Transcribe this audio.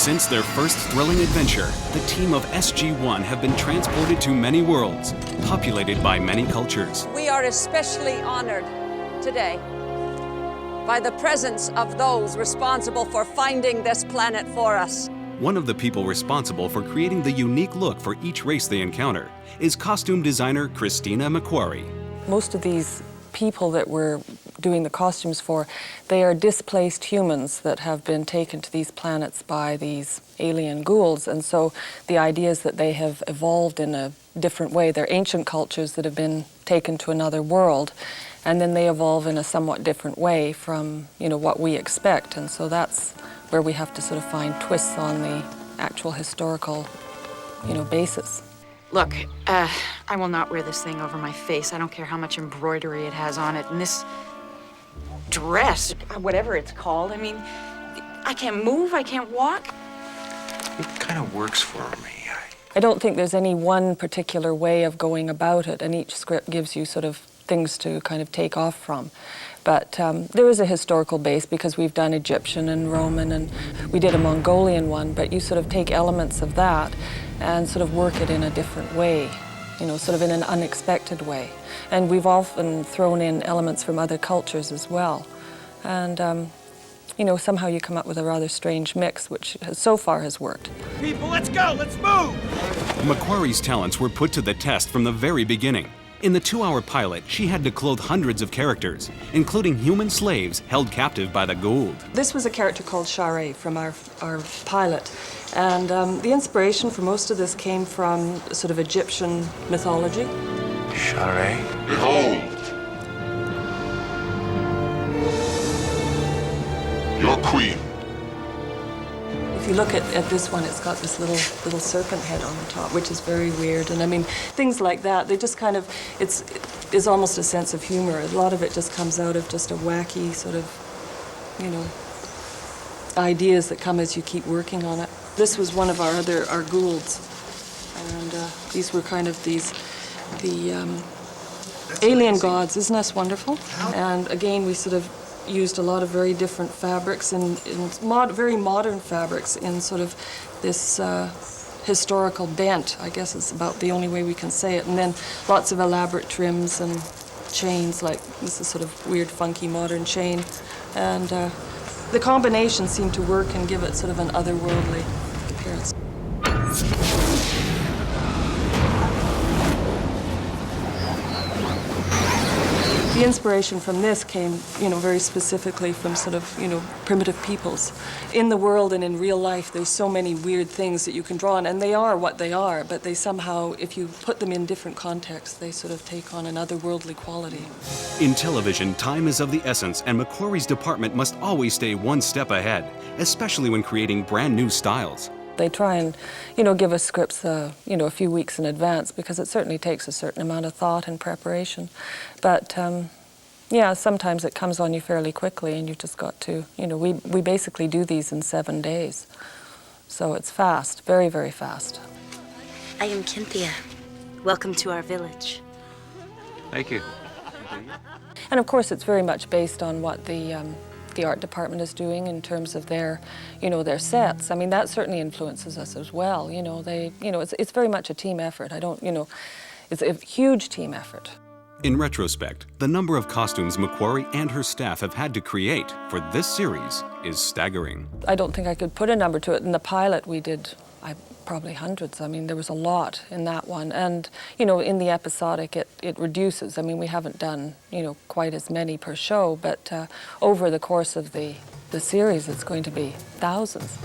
Since their first thrilling adventure, the team of SG-1 have been transported to many worlds, populated by many cultures. We are especially honored today by the presence of those responsible for finding this planet for us. One of the people responsible for creating the unique look for each race they encounter is costume designer Christina McQuarrie. Most of these people that we're doing the costumes for, they are displaced humans that have been taken to these planets by these alien ghouls, and so the idea is that they have evolved in a different way. They're ancient cultures that have been taken to another world, and then they evolve in a somewhat different way from, what we expect, and so that's where we have to sort of find twists on the actual historical, basis. Look, I will not wear this thing over my face. I don't care how much embroidery it has on it. And this dress, whatever it's called, I can't move, I can't walk. It kind of works for me. I don't think there's any one particular way of going about it, and each script gives you sort of things to kind of take off from. But there is a historical base because we've done Egyptian and Roman, and we did a Mongolian one, but you sort of take elements of that and sort of work it in a different way, sort of in an unexpected way. And we've often thrown in elements from other cultures as well. And, somehow you come up with a rather strange mix, which so far has worked. People, let's go, let's move! McQuarrie's talents were put to the test from the very beginning. In the 2-hour pilot, she had to clothe hundreds of characters, including human slaves held captive by the Goa'uld. This was a character called Share from our pilot. And the inspiration for most of this came from sort of Egyptian mythology. Share? Behold! Your queen. If you look at this one, it's got this little serpent head on the top, which is very weird. And things like that, they just kind of, it's almost a sense of humor. A lot of it just comes out of just a wacky sort of, ideas that come as you keep working on it. This was one of our Goa'ulds. And these were kind of the alien gods. Isn't this wonderful? And again, we sort of used a lot of very different fabrics and very modern fabrics in sort of this historical bent, I guess is about the only way we can say it. And then lots of elaborate trims and chains, like this is sort of weird, funky, modern chain. And the combination seemed to work and give it sort of an otherworldly appearance. The inspiration from this came, very specifically from sort of, primitive peoples. In the world and in real life, there's so many weird things that you can draw on, and they are what they are, but they somehow, if you put them in different contexts, they sort of take on an otherworldly quality. In television, time is of the essence, and McQuarrie's department must always stay one step ahead, especially when creating brand new styles. They try and, give us scripts, a few weeks in advance, because it certainly takes a certain amount of thought and preparation. But, sometimes it comes on you fairly quickly, and you've just got to, we basically do these in 7 days. So it's fast, very, very fast. I am Cynthia. Welcome to our village. Thank you. And of course, it's very much based on what the art department is doing in terms of their, their sets. That certainly influences us as well. It's very much a team effort. It's a huge team effort. In retrospect, the number of costumes McQuarrie and her staff have had to create for this series is staggering. I don't think I could put a number to it. In the pilot, we did probably hundreds. There was a lot in that one. And, in the episodic, it reduces. We haven't done, quite as many per show, but over the course of the series, it's going to be thousands.